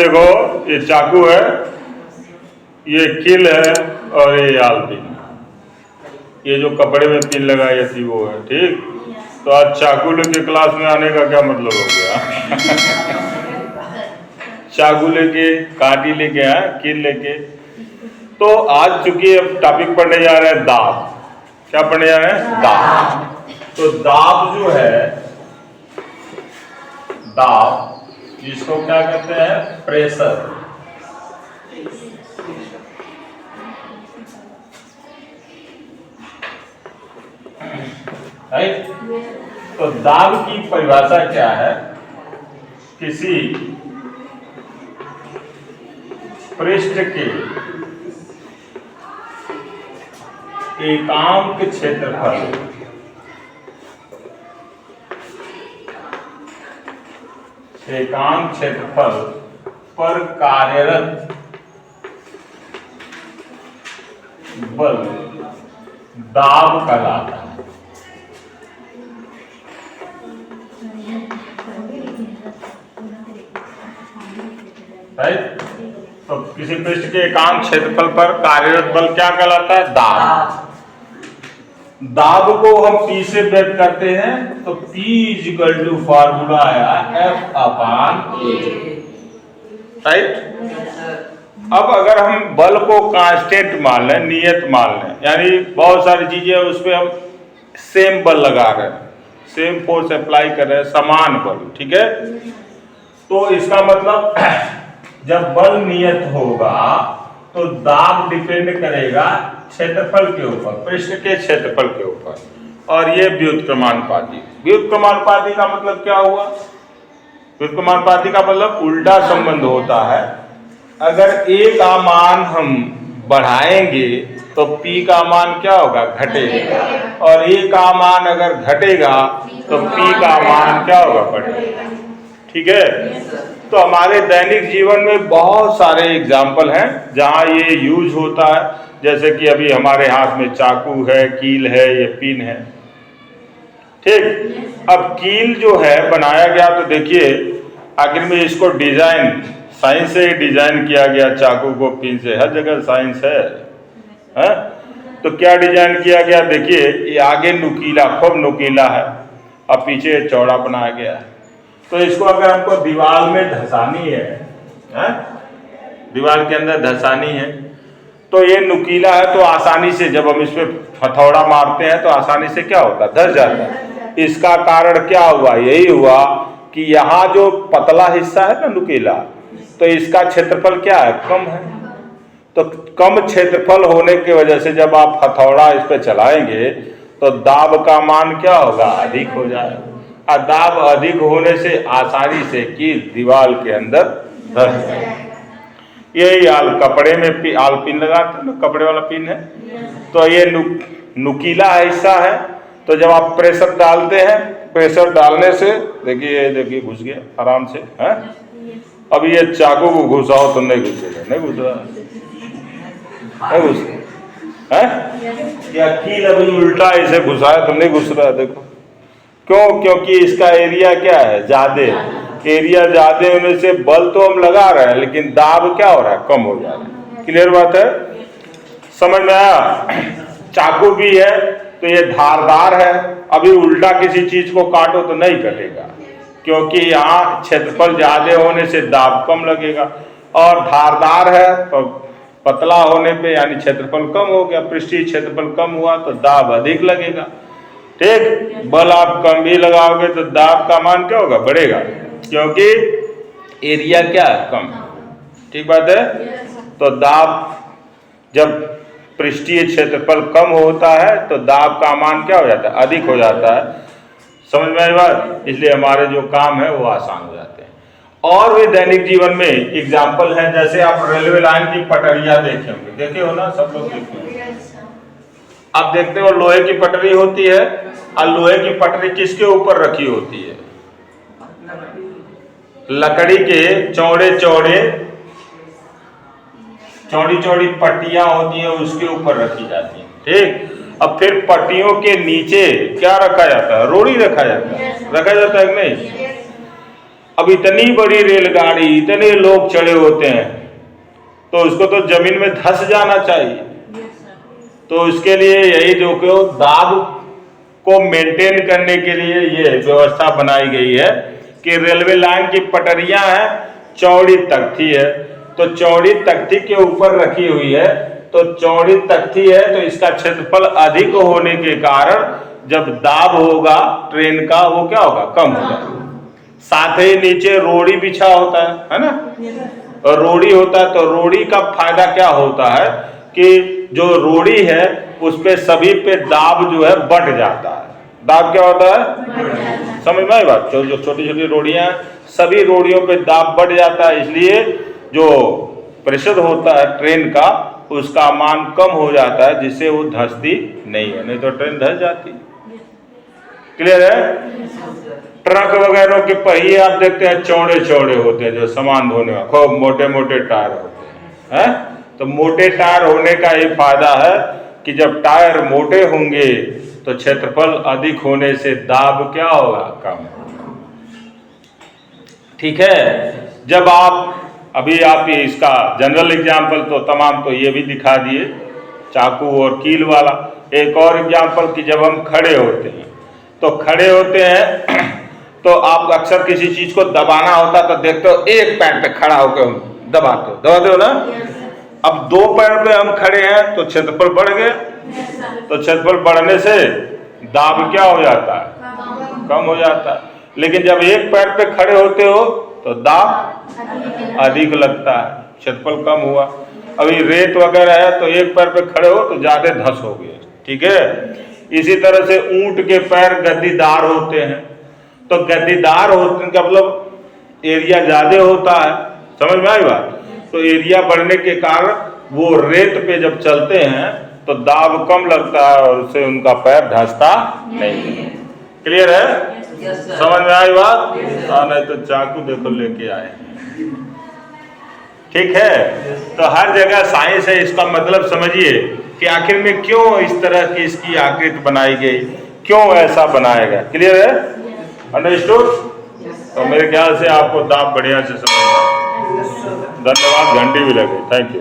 देखो ये चाकू है, ये कील है और ये आल पिन। ये जो कपड़े में पिन लगाई थी वो है। ठीक, तो आज चाकू लेके क्लास में आने का क्या मतलब हो गया? चाकू लेके, काटी लेके आए, कील लेके। तो आज चूंकि अब टॉपिक पढ़ने जा रहे हैं दाब। क्या पढ़ने जा रहे हैं? दाब। तो दाब जो है, दाब जिसको क्या कहते हैं? प्रेशर। राइट। तो दाब की परिभाषा क्या है? किसी पृष्ठ के एकांक क्षेत्रफल पर कार्यरत बल दाब कहलाता है। राइट। तो किसी पृष्ठ के एकांक क्षेत्रफल पर कार्यरत बल क्या कहलाता है? दाब। दाब को हम P से व्यक्त करते हैं, तो P = फॉर्मूला आया F/A। राइट। अब अगर हम बल को कांस्टेंट मान लें, नियत मान लें, यानी बहुत सारी चीजें उस पर हम सेम बल लगा रहे हैं, सेम फोर्स अप्लाई कर रहे हैं, समान बल। ठीक है। तो इसका मतलब जब बल नियत होगा तो दाब डिपेंड करेगा क्षेत्रफल के ऊपर, पृष्ठ के क्षेत्रफल के ऊपर। और ये व्युत्क्रमानुपाती। व्युत्क्रमानुपाती का मतलब क्या हुआ? व्युत्क्रमानुपाती का मतलब उल्टा संबंध होता है। अगर A का मान हम बढ़ाएंगे तो P का मान क्या होगा? घटेगा। और A का मान अगर घटेगा तो P का मान क्या होगा? बढ़ेगा। ठीक है। तो हमारे दैनिक जीवन में बहुत सारे एग्जाम्पल हैं जहां ये यूज होता है। जैसे कि अभी हमारे हाथ में चाकू है, कील है, ये पिन है। ठीक। अब कील जो है बनाया गया, तो देखिए आखिर में इसको डिजाइन साइंस से डिजाइन किया गया, चाकू को पिन से। हर जगह साइंस है? तो क्या डिजाइन किया गया? देखिए ये आगे नुकीला, खूब नुकीला है, और पीछे चौड़ा बनाया गया है। तो इसको अगर हमको दीवार में धंसानी है, दीवार के अंदर धंसानी है, तो ये नुकीला है, तो आसानी से जब हम इस पे हथौड़ा मारते हैं तो आसानी से क्या होता है? धंस जाता है। इसका कारण क्या हुआ? यही हुआ कि यहाँ जो पतला हिस्सा है ना, नुकीला, तो इसका क्षेत्रफल क्या है? कम है। तो कम क्षेत्रफल होने की वजह से जब आप हथौड़ा इस पे चलाएंगे तो दाब का मान क्या होगा? अधिक हो जाएगा। और दाब अधिक होने से आसानी से कील दीवार के अंदर धंस जाएगा। यही कपड़े में आल पिन लगाते हैं ना, कपड़े वाला पिन है, तो ये नुकीला हिस्सा है। तो जब आप प्रेशर डालते हैं, प्रेशर डालने से देखिए घुस गया आराम से है। अब ये चाकू को घुसाओ तो नहीं घुसेगा, नहीं घुस रहा है, घुस है। या कील अभी उल्टा इसे घुसाया तो नहीं घुस रहा है। देखो क्यों? क्योंकि इसका एरिया क्या है? ज्यादा। एरिया ज्यादा होने से बल तो हम लगा रहे हैं, लेकिन दाब क्या हो रहा है? कम हो जा रहा है। क्लियर बात है? समझ में आया? चाकू भी है तो ये धारदार है। अभी उल्टा किसी चीज को काटो तो नहीं कटेगा, क्योंकि यहाँ क्षेत्रफल ज्यादा होने से दाब कम लगेगा। और धारदार है तो पतला होने पे यानी क्षेत्रफल कम हो गया, पृष्ठीय क्षेत्रफल कम हुआ तो दाब अधिक लगेगा। ठीक। बल आप कम भी लगाओगे तो दाब का मान क्या होगा? बढ़ेगा, क्योंकि एरिया क्या है? कम। ठीक बात है? तो दाब जब पृष्ठीय क्षेत्रफल कम होता है तो दाब का मान क्या हो जाता है? अधिक हो जाता है। समझ में आई बात? इसलिए हमारे जो काम है वो आसान हो जाते हैं। और भी दैनिक जीवन में एग्जाम्पल है, जैसे आप रेलवे लाइन की पटरियां देखे होंगे, देखे हो ना? सब लोग देखे होंगे। आप देखते हो लोहे की पटरी होती है, और लोहे की पटरी किसके ऊपर रखी होती है? लकड़ी के चौड़ी चौड़ी पट्टियां होती हैं, उसके ऊपर रखी जाती हैं। ठीक। अब फिर पट्टियों के नीचे क्या रखा जाता है? रोड़ी रखा जाता है। रखा जाता है कि नहीं? अब इतनी बड़ी रेलगाड़ी, इतने लोग चढ़े होते हैं, तो उसको तो जमीन में धंस जाना चाहिए। तो इसके लिए यही जो कि दाब को मेंटेन करने के लिए ये व्यवस्था बनाई गई है कि रेलवे लाइन की पटरियां हैं, चौड़ी तख्ती है, तो चौड़ी तख्ती के ऊपर रखी हुई है, तो चौड़ी तख्ती है तो इसका क्षेत्रफल अधिक होने के कारण जब दाब होगा ट्रेन का वो क्या होगा, कम होगा। साथ ही नीचे रोड़ी बिछा होता है ना, और रोड़ी होता है, तो रोड़ी का फायदा क्या होता है कि जो रोड़ी है उस पे सभी पे दाब जो है बढ़ जाता है। दाब क्या होता है, समझ में आई बात? जो छोटी छोटी रोड़ियां, सभी रोड़ियों पे दाब बढ़ जाता है, इसलिए जो प्रेशर होता है ट्रेन का उसका मान कम हो जाता है, जिससे वो धंसती नहीं है, नहीं तो ट्रेन धंस जाती। क्लियर है? ट्रक वगैरह के पहिए आप देखते हैं चौड़े चौड़े होते हैं, जो सामान ढोने में खूब मोटे मोटे टायर होते हैं, तो मोटे टायर होने का ये फायदा है कि जब टायर मोटे होंगे तो क्षेत्रफल अधिक होने से दाब क्या होगा, कम। ठीक है, जब अभी आप इसका जनरल एग्जाम्पल तो तमाम तो ये भी दिखा दिए, चाकू और कील वाला। एक और एग्जाम्पल कि जब हम खड़े होते हैं, तो खड़े होते हैं तो आप अक्सर किसी चीज को दबाना होता तो देखते हो एक पैर पे खड़ा होकर दबाते हो ना। अब दो पैर पे हम खड़े हैं तो क्षेत्रफल बढ़ गया, तो क्षेत्रफल बढ़ने से दाब क्या हो जाता है, कम हो जाता है। लेकिन जब एक पैर पे खड़े होते हो तो दाब अधिक लगता है, क्षेत्रफल कम हुआ। अभी रेत वगैरह है तो एक पैर पे खड़े हो तो ज्यादा धंस हो गए। ठीक है, इसी तरह से ऊंट के पैर गद्दीदार होते हैं, तो गद्दीदार होने का मतलब एरिया ज्यादा होता है, समझ में आई बात? तो एरिया बढ़ने के कारण वो रेत पे जब चलते हैं तो दाब कम लगता है और उससे उनका पैर धंसता नहीं। क्लियर है? समझ में आई बात? नहीं तो चाकू देखो लेके आए। ठीक है, तो हर जगह साइंस है, इसका मतलब समझिए कि आखिर में क्यों इस तरह की इसकी आकृति बनाई गई, क्यों ऐसा बनाया गया। क्लियर है? अंडरस्टूड? तो मेरे ख्याल से आपको दाब बढ़िया से समझ में आया। धन्यवाद, घंटी भी लगे। Thank you.